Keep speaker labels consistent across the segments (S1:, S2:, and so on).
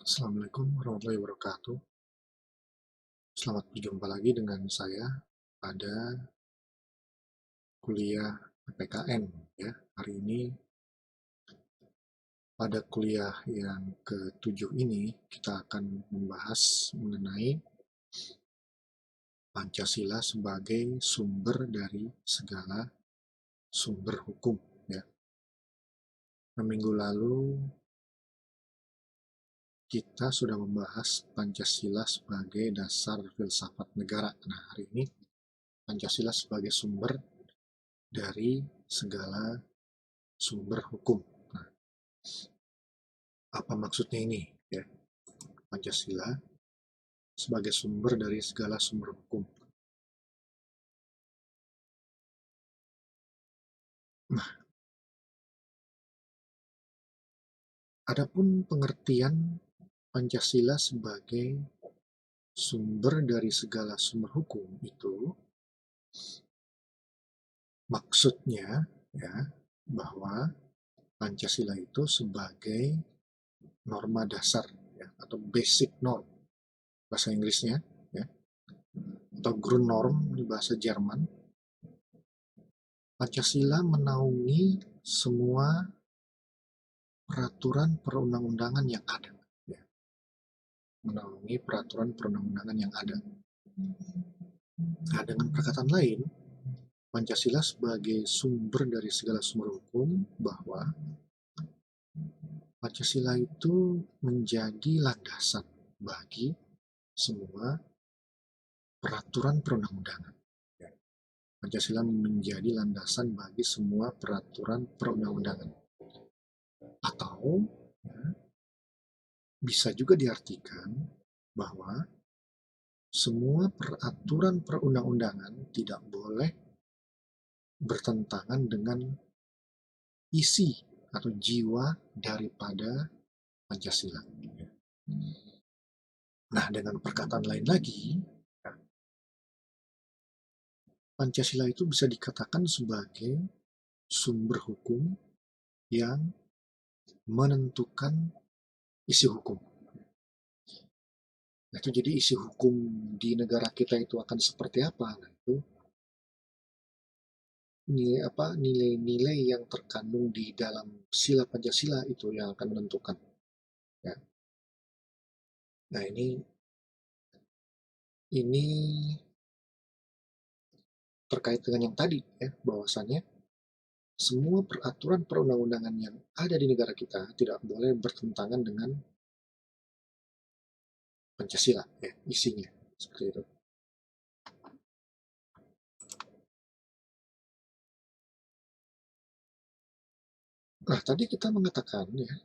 S1: Assalamualaikum warahmatullahi wabarakatuh. Selamat berjumpa lagi dengan saya pada kuliah PPKN ya. Hari ini pada kuliah yang ke-7 ini kita akan membahas mengenai Pancasila sebagai sumber dari segala sumber hukum ya. Minggu lalu kita sudah membahas Pancasila sebagai dasar filsafat negara. Nah, hari ini Pancasila sebagai sumber dari segala sumber hukum. Nah, apa maksudnya ini? Ya, Pancasila sebagai sumber dari segala sumber hukum. Nah, adapun pengertian Pancasila sebagai sumber dari segala sumber hukum itu maksudnya ya bahwa Pancasila itu sebagai norma dasar ya, atau basic norm bahasa Inggrisnya ya, atau Grundnorm di bahasa Jerman. Pancasila menaungi semua peraturan perundang-undangan yang ada. Ya. Menaungi peraturan perundang-undangan yang ada. Nah, dengan perkataan lain, Pancasila sebagai sumber dari segala sumber hukum, bahwa Pancasila itu menjadi landasan bagi semua peraturan perundang-undangan. Ya. Pancasila menjadi landasan bagi semua peraturan perundang-undangan. Atau ya, bisa juga diartikan bahwa semua peraturan perundang-undangan tidak boleh bertentangan dengan isi atau jiwa daripada Pancasila. Nah, dengan perkataan lain lagi, Pancasila itu bisa dikatakan sebagai sumber hukum yang menentukan isi hukum. Nah, itu jadi isi hukum di negara kita itu akan seperti apa? Nah, itu nilai-nilai yang terkandung di dalam sila Pancasila itu yang akan menentukan. Ya. Nah, ini terkait dengan yang tadi ya, bahwasannya semua peraturan perundang-undangan yang ada di negara kita tidak boleh bertentangan dengan Pancasila ya, isinya seperti itu. Nah, tadi kita mengatakan ya,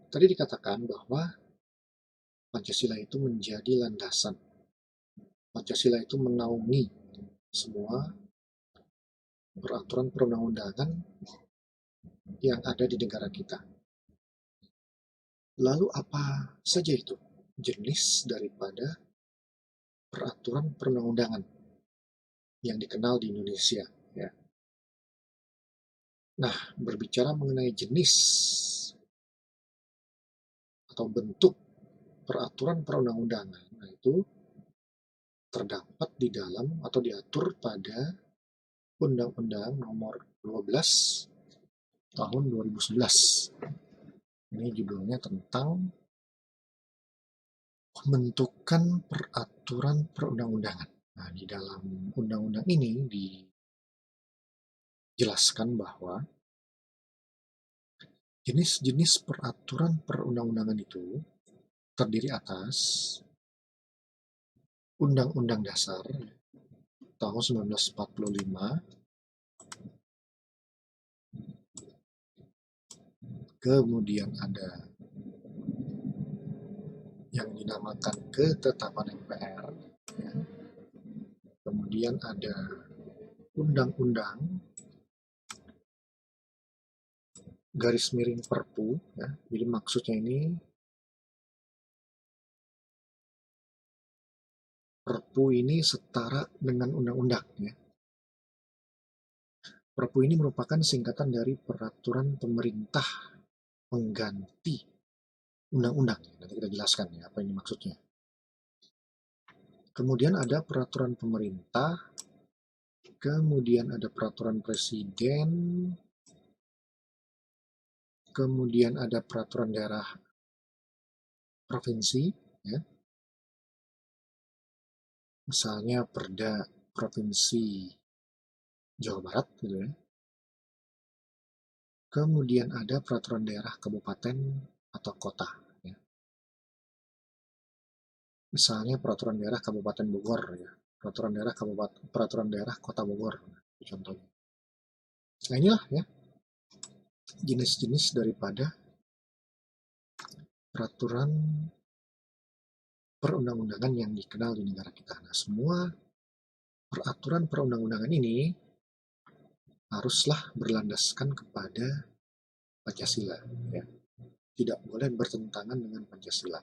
S1: tadi dikatakan bahwa Pancasila itu menjadi landasan. Pancasila itu menaungi semua peraturan perundang-undangan yang ada di negara kita. Lalu apa saja itu jenis daripada peraturan perundang-undangan yang dikenal di Indonesia? Ya. Nah, berbicara mengenai jenis atau bentuk peraturan perundang-undangan, nah itu terdapat di dalam atau diatur pada Undang-Undang Nomor 12 Tahun 2011. Ini judulnya tentang pembentukan peraturan perundang-undangan. Nah, di dalam undang-undang ini dijelaskan bahwa jenis-jenis peraturan perundang-undangan itu terdiri atas Undang-Undang Dasar tahun 1945, kemudian ada yang dinamakan Ketetapan MPR, ya. Kemudian ada Undang-Undang garis miring Perpu, ya. Jadi maksudnya ini Perpu ini setara dengan undang-undang, ya. Perpu ini merupakan singkatan dari Peraturan Pemerintah Pengganti undang-undang. Nanti kita jelaskan ya apa ini maksudnya. Kemudian ada peraturan pemerintah, kemudian ada peraturan presiden, kemudian ada peraturan daerah provinsi, ya. Misalnya Perda Provinsi Jawa Barat, gitu ya. Kemudian ada peraturan daerah kabupaten atau kota, ya. Misalnya peraturan daerah Kabupaten Bogor, ya. Peraturan daerah Kota Bogor, contohnya. Nah inilah ya jenis-jenis daripada peraturan perundang-undangan yang dikenal di negara kita. Nah, semua peraturan perundang-undangan ini haruslah berlandaskan kepada Pancasila, ya. Tidak boleh bertentangan dengan Pancasila.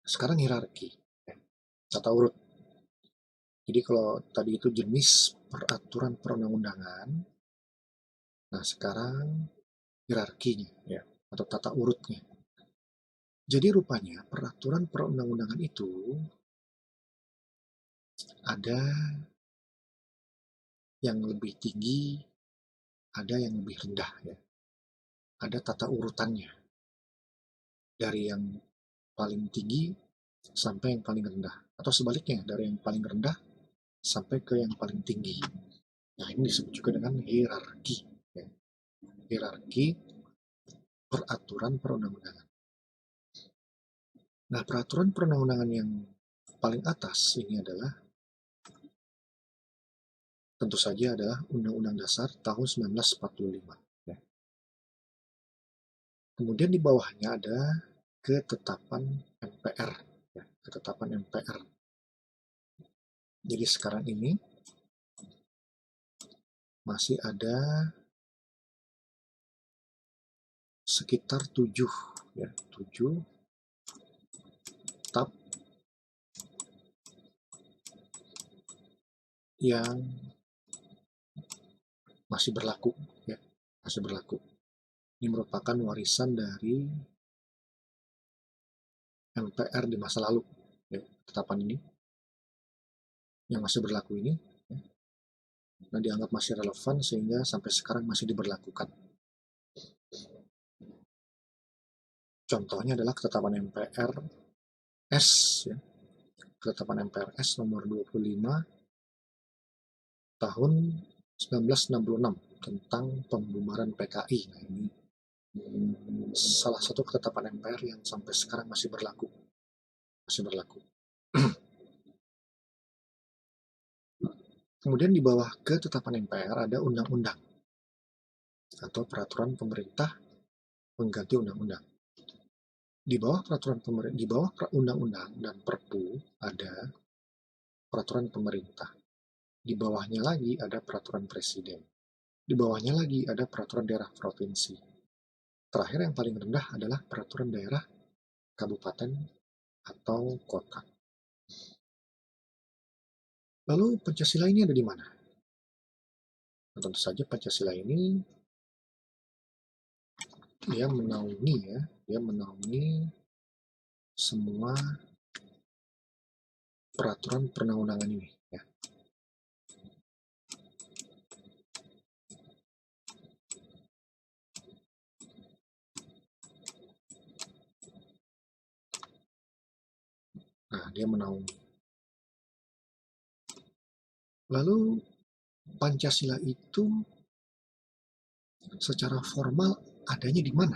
S1: Sekarang hierarki, ya. Tata urut. Jadi kalau tadi itu jenis peraturan perundang-undangan, nah sekarang hierarkinya, ya, atau tata urutnya. Jadi rupanya peraturan perundang-undangan itu ada yang lebih tinggi, ada yang lebih rendah, ya. Ada tata urutannya dari yang paling tinggi sampai yang paling rendah, atau sebaliknya dari yang paling rendah sampai ke yang paling tinggi. Nah ini disebut juga dengan hierarki, ya. Hierarki peraturan perundang-undangan. Nah peraturan perundang-undangan yang paling atas ini adalah tentu saja adalah Undang-Undang Dasar tahun 1945. Ya. Kemudian di bawahnya ada ketetapan MPR, ya, ketetapan MPR. Jadi sekarang ini masih ada sekitar 7, ya, 7 tab yang masih berlaku, ya, masih berlaku. Ini merupakan warisan dari MPR di masa lalu, ya, ketetapan ini yang masih berlaku ini, ya. Nah dianggap masih relevan sehingga sampai sekarang masih diberlakukan. Contohnya adalah ketetapan MPRS, ya. Ketetapan MPRS nomor 25 tahun 1966 tentang pembubaran PKI. Nah ini salah satu ketetapan MPR yang sampai sekarang masih berlaku. Masih berlaku. Kemudian di bawah ketetapan MPR ada undang-undang atau peraturan pemerintah pengganti undang-undang. Di bawah undang-undang dan Perpu ada peraturan pemerintah. Di bawahnya lagi ada peraturan presiden. Di bawahnya lagi ada peraturan daerah provinsi. Terakhir yang paling rendah adalah peraturan daerah kabupaten atau kota. Lalu Pancasila ini ada di mana? Nah, tentu saja Pancasila ini dia menaungi semua peraturan perundang-undangan ini, ya. Nah, dia menaungi. Lalu Pancasila itu secara formal adanya di mana?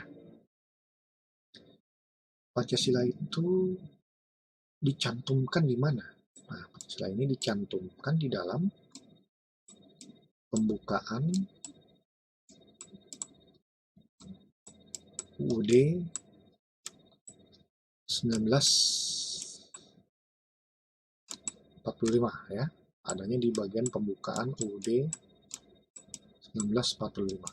S1: Pancasila itu dicantumkan di mana? Nah, Pancasila ini dicantumkan di dalam pembukaan UUD 1945, ya. Adanya di bagian pembukaan UUD 1945.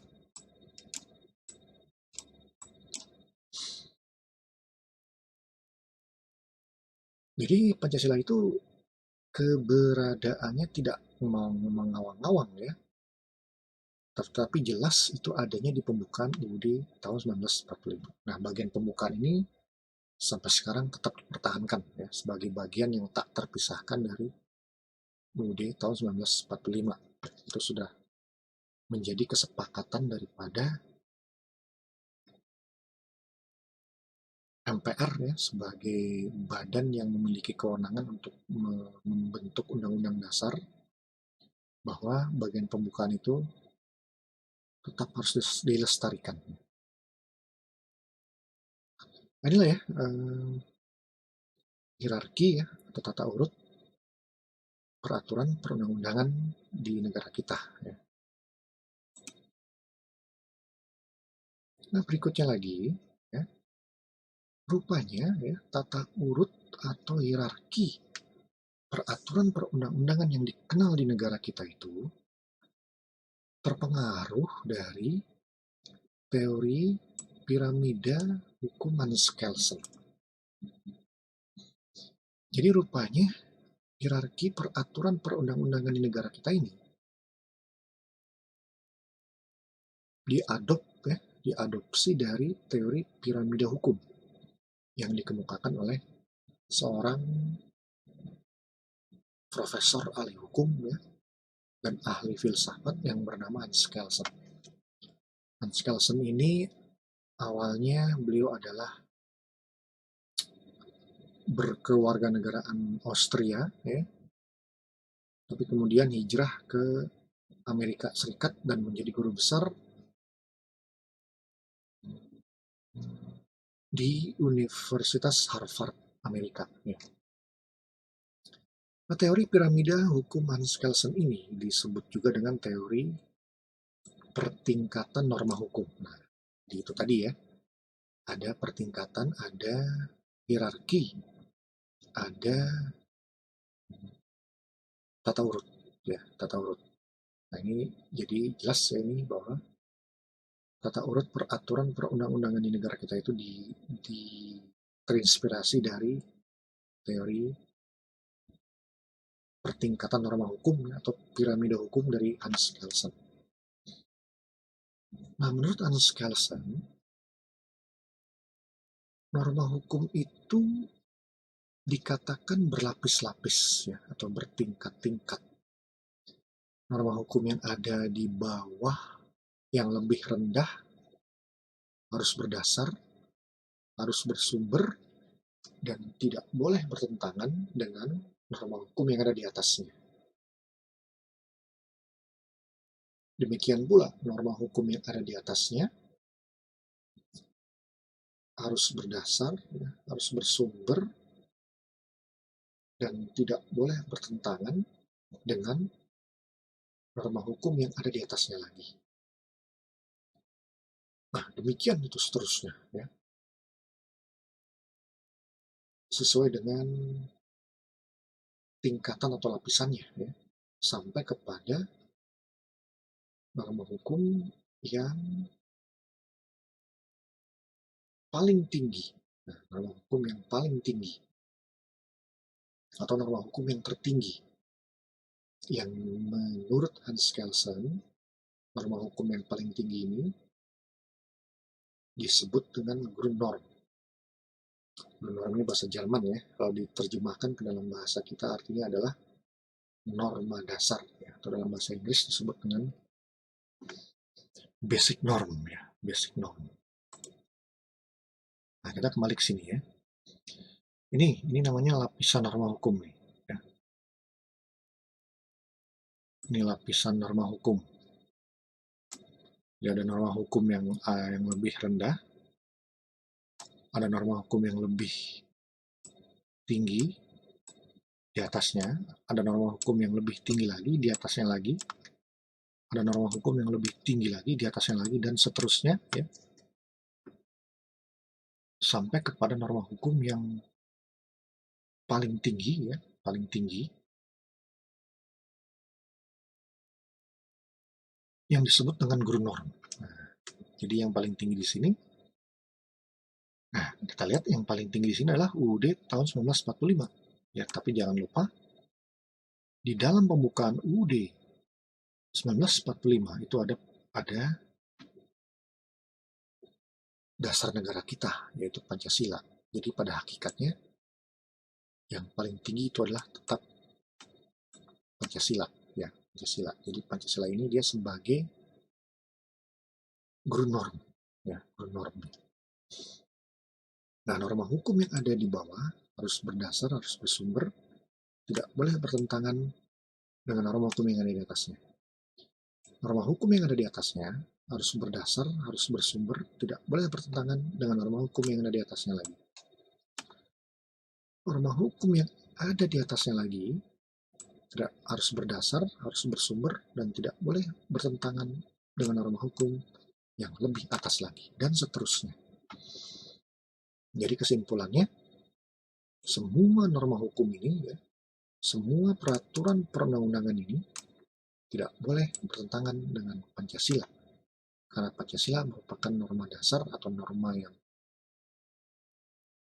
S1: Jadi Pancasila itu keberadaannya tidak mengawang-awang, ya. Tetapi jelas itu adanya di pembukaan UUD tahun 1945. Nah, bagian pembukaan ini sampai sekarang tetap dipertahankan ya, sebagai bagian yang tak terpisahkan dari UUD tahun 1945. Itu sudah menjadi kesepakatan daripada MPR ya, sebagai badan yang memiliki kewenangan untuk membentuk undang-undang dasar, bahwa bagian pembukaan itu tetap harus dilestarikan. Inilah ya, hierarki ya, atau tata urut peraturan perundang-undangan di negara kita ya. Nah, berikutnya lagi ya, rupanya ya, tata urut atau hierarki peraturan perundang-undangan yang dikenal di negara kita itu terpengaruh dari teori piramida hukum Hans Kelsen. Jadi rupanya hierarki peraturan perundang-undangan di negara kita ini diadopsi dari teori piramida hukum yang dikemukakan oleh seorang profesor ahli hukum ya, dan ahli filsafat yang bernama Hans Kelsen. Hans Kelsen ini awalnya beliau adalah berkewarganegaraan Austria ya, tapi kemudian hijrah ke Amerika Serikat dan menjadi guru besar di Universitas Harvard Amerika ya. Nah, teori piramida hukum Hans Kelsen ini disebut juga dengan teori pertingkatan norma hukum. Nah, itu tadi ya, ada pertingkatan, ada hierarki, ada tata urut ya, tata urut. Nah, ini jadi jelas ya ini bahwa tata urut peraturan perundang-undangan di negara kita itu terinspirasi dari teori pertingkatan norma hukum atau piramida hukum dari Hans Kelsen. Nah, menurut Hans Kelsen, norma hukum itu dikatakan berlapis-lapis ya, atau bertingkat-tingkat. Norma hukum yang ada di bawah yang lebih rendah harus berdasar, harus bersumber, dan tidak boleh bertentangan dengan norma hukum yang ada di atasnya. Demikian pula norma hukum yang ada di atasnya harus berdasar, ya, harus bersumber, dan tidak boleh bertentangan dengan norma hukum yang ada di atasnya lagi. Nah, demikian itu seterusnya ya. Sesuai dengan tingkatan atau lapisannya ya, sampai kepada norma hukum yang paling tinggi. Nah, norma hukum yang paling tinggi atau norma hukum yang tertinggi yang menurut Hans Kelsen, norma hukum yang paling tinggi ini disebut dengan Grundnorm. Grundnorm ini bahasa Jerman ya, kalau diterjemahkan ke dalam bahasa kita artinya adalah norma dasar ya, atau dalam bahasa Inggris disebut dengan basic norm ya, basic norm. Nah, kita kembali ke sini ya. Ini namanya lapisan norma hukum nih. Ya. Ini lapisan norma hukum. Ya, ada norma hukum yang lebih rendah, ada norma hukum yang lebih tinggi di atasnya, ada norma hukum yang lebih tinggi lagi di atasnya lagi, ada norma hukum yang lebih tinggi lagi di atasnya lagi, dan seterusnya ya, sampai kepada norma hukum yang paling tinggi ya, paling tinggi yang disebut dengan Grundnorm. Nah, jadi yang paling tinggi di sini, nah kita lihat yang paling tinggi di sini adalah UUD tahun 1945 ya, tapi jangan lupa di dalam pembukaan UUD 1945 itu ada ada dasar negara kita, yaitu Pancasila. Jadi pada hakikatnya yang paling tinggi itu adalah tetap Pancasila, ya, Pancasila. Jadi Pancasila ini dia sebagai guru norm, ya, guru norm. Nah, norma hukum yang ada di bawah harus berdasar, harus bersumber, tidak boleh bertentangan dengan norma hukum yang ada di atasnya. Norma hukum yang ada di atasnya harus berdasar, harus bersumber, tidak boleh bertentangan dengan norma hukum yang ada di atasnya lagi. Norma hukum yang ada di atasnya lagi tidak harus berdasar, harus bersumber, dan tidak boleh bertentangan dengan norma hukum yang lebih atas lagi, dan seterusnya. Jadi kesimpulannya, semua norma hukum ini, ya, semua peraturan perundang-undangan ini tidak boleh bertentangan dengan Pancasila. Karena Pancasila merupakan norma dasar atau norma yang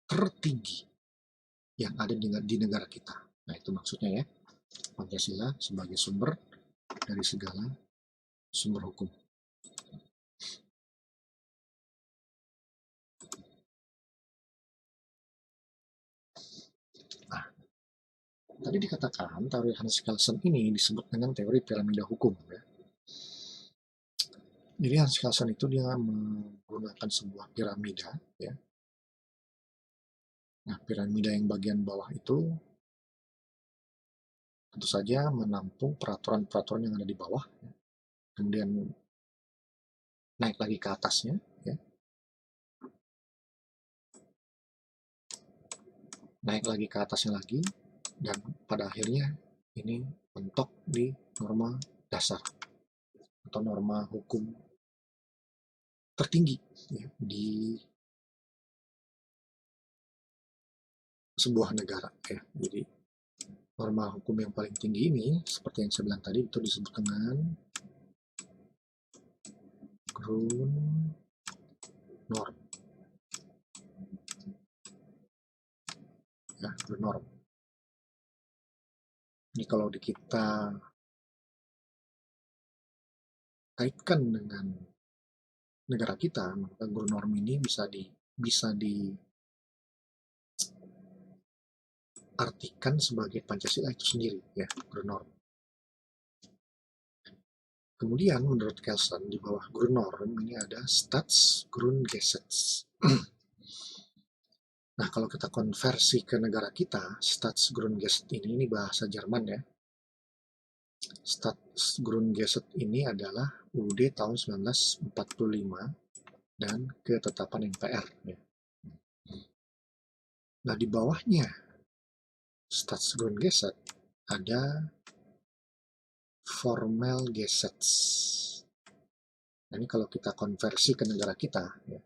S1: tertinggi yang ada di negara kita. Nah, itu maksudnya ya. Pancasila sebagai sumber dari segala sumber hukum. Nah, tadi dikatakan teori Hans Kelsen ini disebut dengan teori piramida hukum. Ya. Jadi Hans Kelsen itu dia menggunakan sebuah piramida. Ya. Nah, piramida yang bagian bawah itu tentu saja menampung peraturan-peraturan yang ada di bawah. Ya. Kemudian naik lagi ke atasnya. Ya. Naik lagi ke atasnya lagi. Dan pada akhirnya ini mentok di norma dasar atau norma hukum tertinggi ya, di sebuah negara ya. Jadi norma hukum yang paling tinggi ini seperti yang saya bilang tadi itu disebut dengan ground norm ya, ground norm. Ini kalau kita kaitkan dengan negara kita, maka ground norm ini bisa diartikan sebagai Pancasila itu sendiri ya, ground norm. Kemudian menurut Kelsen di bawah ground norm ini ada Staatsgrundgesetz. Nah, kalau kita konversi ke negara kita, Staatsgrundgesetz ini bahasa Jerman ya. Staatsgrundgesetz ini adalah UUD tahun 1945 dan ketetapan MPR. Ya. Nah, di bawahnya Staatsgrundgesetz ada Formelgesetz. Nah, ini kalau kita konversi ke negara kita, ya,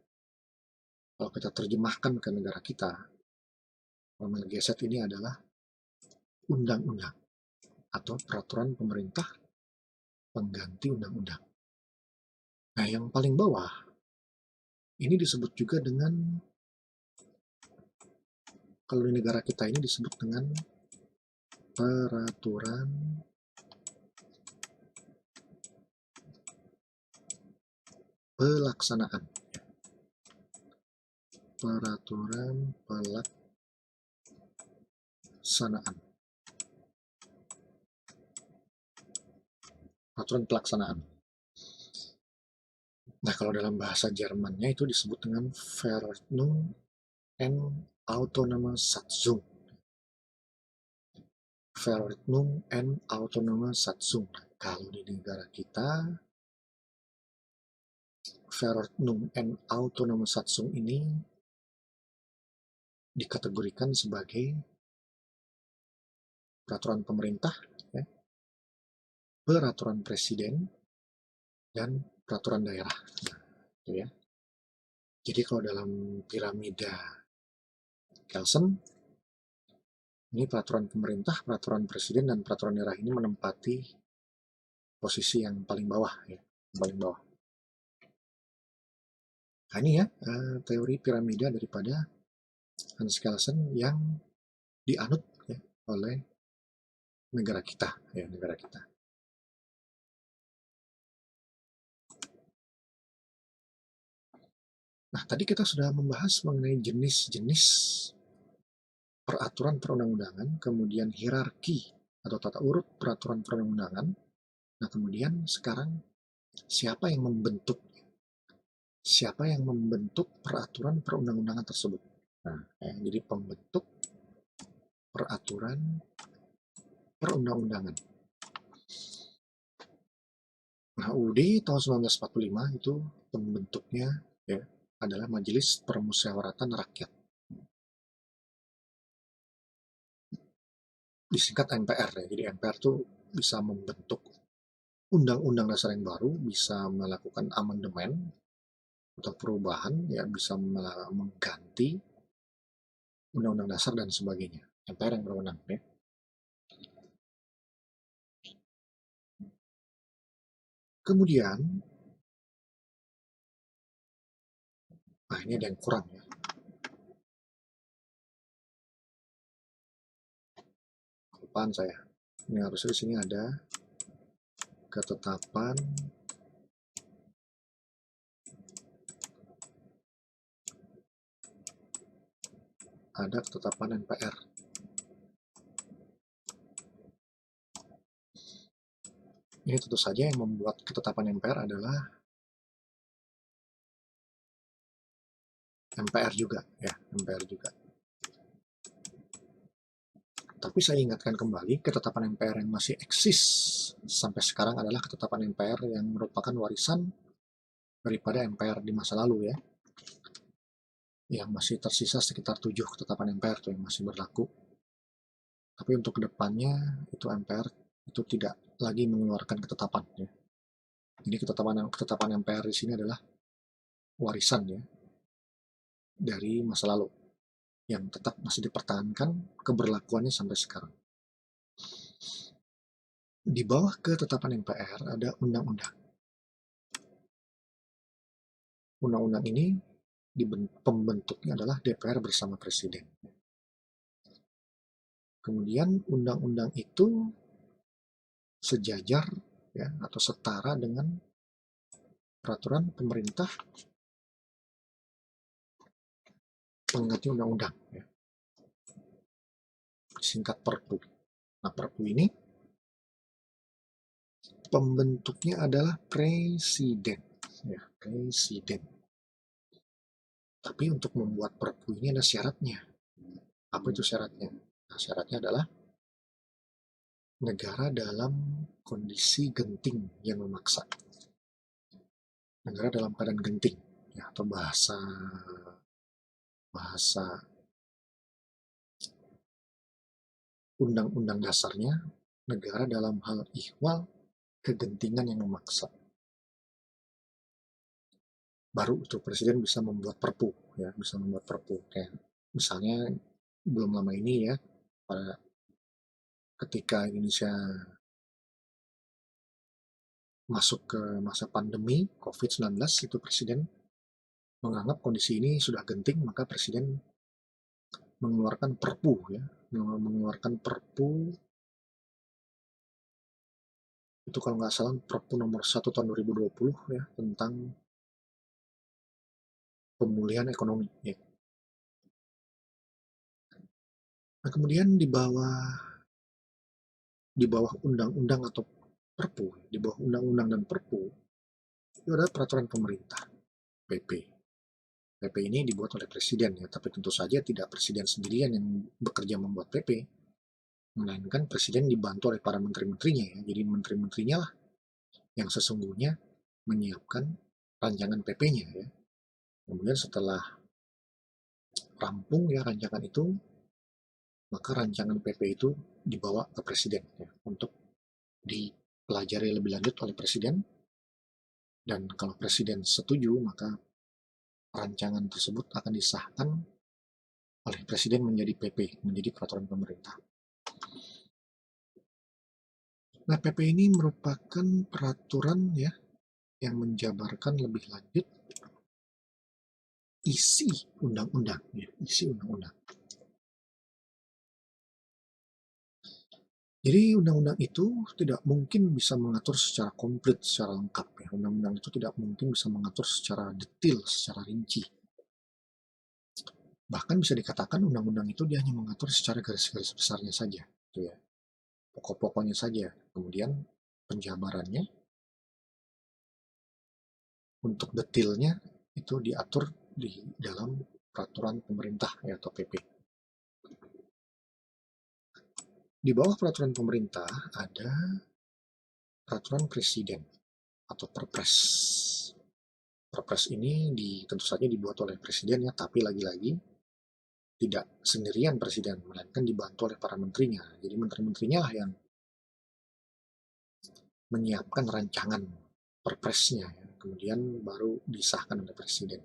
S1: kalau kita terjemahkan ke negara kita, Formelgesetz ini adalah undang-undang atau peraturan pemerintah pengganti undang-undang. Nah, yang paling bawah ini disebut juga dengan, kalau di negara kita ini disebut dengan peraturan pelaksanaan. Peraturan pelaksanaan. Peraturan pelaksanaan. Nah, kalau dalam bahasa Jermannya itu disebut dengan Verordnung and Autonome Satzung. Verordnung and Autonome Satzung. Kalau di negara kita, Verordnung and Autonome Satzung ini dikategorikan sebagai peraturan pemerintah, ya, peraturan presiden, dan peraturan daerah. Nah, itu ya. Jadi kalau dalam piramida Kelsen, ini peraturan pemerintah, peraturan presiden, dan peraturan daerah ini menempati posisi yang paling bawah, ya, paling bawah. Nah, ini ya teori piramida daripada Hans Kelsen yang dianut ya, oleh negara kita, ya, negara kita. Nah, tadi kita sudah membahas mengenai jenis-jenis peraturan perundang-undangan, kemudian hierarki atau tata urut peraturan perundang-undangan. Nah, kemudian sekarang siapa yang membentuk peraturan perundang-undangan tersebut? Nah, jadi pembentuk peraturan perundang-undangan. Nah, UUD tahun 1945 itu pembentuknya ya adalah Majelis Permusyawaratan Rakyat. Disingkat MPR ya. Jadi MPR itu bisa membentuk undang-undang dasar yang baru, bisa melakukan amandemen atau perubahan, ya bisa mengganti undang-undang dasar dan sebagainya. MPR yang berwenang ya. Kemudian, nah ini ada yang kurang ya. Kelupaan saya. Ini harusnya di sini ada ketetapan MPR. Ini tentu saja yang membuat ketetapan MPR adalah MPR juga ya, MPR juga. Tapi saya ingatkan kembali, ketetapan MPR yang masih eksis sampai sekarang adalah ketetapan MPR yang merupakan warisan daripada MPR di masa lalu ya. Yang masih tersisa sekitar 7 ketetapan MPR tuh yang masih berlaku. Tapi untuk kedepannya itu MPR itu tidak lagi mengeluarkan ketetapan ya. Jadi ketetapan MPR di sini adalah warisan ya dari masa lalu yang tetap masih dipertahankan keberlakuannya sampai sekarang. Di bawah ketetapan MPR ada undang-undang. Undang-undang ini pembentuknya adalah DPR bersama Presiden. Kemudian undang-undang itu sejajar ya atau setara dengan peraturan pemerintah pengganti undang-undang ya. Singkat Perpu. Nah, Perpu ini pembentuknya adalah Presiden ya, Presiden. Tapi untuk membuat Perpu ini ada syaratnya. Apa itu syaratnya? Nah, syaratnya adalah negara dalam kondisi genting yang memaksa. Negara dalam keadaan genting ya, atau bahasa undang-undang dasarnya, negara dalam hal ihwal kegentingan yang memaksa. Baru itu presiden bisa membuat perpu ya, bisa membuat perpu. Kayak misalnya belum lama ini ya, pada ketika Indonesia masuk ke masa pandemi COVID-19, itu presiden menganggap kondisi ini sudah genting, maka presiden mengeluarkan perpu ya, mengeluarkan perpu itu kalau nggak salah Perpu nomor 1 tahun 2020 ya, tentang pemulihan ekonomi ya. Nah, kemudian di bawah undang-undang atau perpu, di bawah undang-undang dan perpu itu adalah peraturan pemerintah, PP. PP ini dibuat oleh presiden ya, tapi tentu saja tidak presiden sendirian yang bekerja membuat PP, melainkan presiden dibantu oleh para menteri-menterinya ya. Jadi menteri-menterinya lah yang sesungguhnya menyiapkan rancangan PP-nya ya. Kemudian setelah rampung ya rancangan itu, maka rancangan PP itu dibawa ke presiden ya, untuk dipelajari lebih lanjut oleh presiden, dan kalau presiden setuju maka rancangan tersebut akan disahkan oleh presiden menjadi PP, menjadi peraturan pemerintah. Nah, PP ini merupakan peraturan ya yang menjabarkan lebih lanjut isi undang-undang ya, isi undang-undang. Jadi undang-undang itu tidak mungkin bisa mengatur secara komplit, secara lengkap ya. Undang-undang itu tidak mungkin bisa mengatur secara detail, secara rinci. Bahkan bisa dikatakan undang-undang itu dia hanya mengatur secara garis-garis besarnya saja, gitu ya. Pokok-pokoknya saja. Kemudian penjabarannya untuk detailnya itu diatur di dalam peraturan pemerintah ya, atau PP. Di bawah peraturan pemerintah ada peraturan presiden atau Perpres. Perpres ini tentu saja dibuat oleh presiden ya, tapi lagi-lagi tidak sendirian presiden, melainkan dibantu oleh para menterinya. Jadi menteri-menterinya lah yang menyiapkan rancangan perpresnya, ya. Kemudian baru disahkan oleh presiden.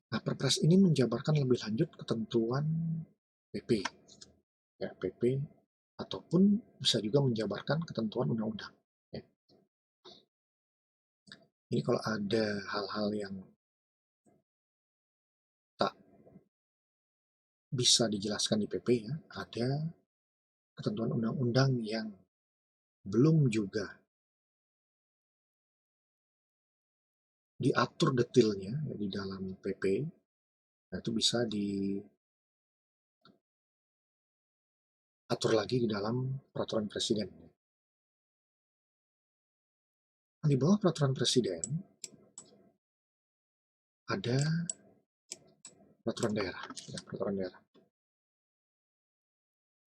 S1: Nah, perpres ini menjabarkan lebih lanjut ketentuan PP, ya, PP, ataupun bisa juga menjabarkan ketentuan undang-undang. Ya. Ini kalau ada hal-hal yang tak bisa dijelaskan di PP, ya, ada ketentuan undang-undang yang belum juga diatur detailnya ya, di dalam PP. Nah, itu bisa diatur lagi di dalam peraturan presiden. Di bawah peraturan presiden ada peraturan daerah. Ya, peraturan daerah.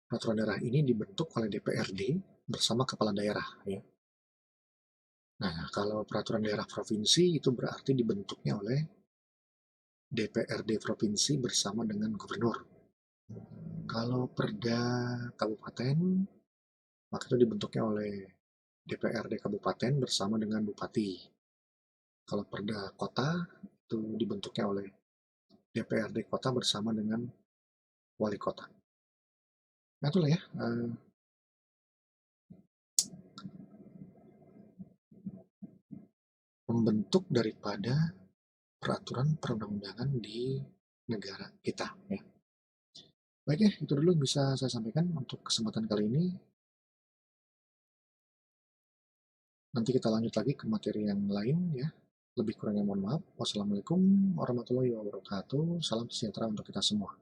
S1: Peraturan daerah ini dibentuk oleh DPRD bersama kepala daerah. Ya. Nah, kalau peraturan daerah provinsi itu berarti dibentuknya oleh DPRD provinsi bersama dengan gubernur. Kalau perda kabupaten, maka itu dibentuknya oleh DPRD kabupaten bersama dengan bupati. Kalau perda kota, itu dibentuknya oleh DPRD kota bersama dengan wali kota. Nah, itulah ya, membentuk daripada peraturan perundang-undangan di negara kita. Ya. Baik ya, itu dulu bisa saya sampaikan untuk kesempatan kali ini. Nanti kita lanjut lagi ke materi yang lain ya. Lebih kurangnya mohon maaf. Wassalamualaikum warahmatullahi wabarakatuh. Salam sejahtera untuk kita semua.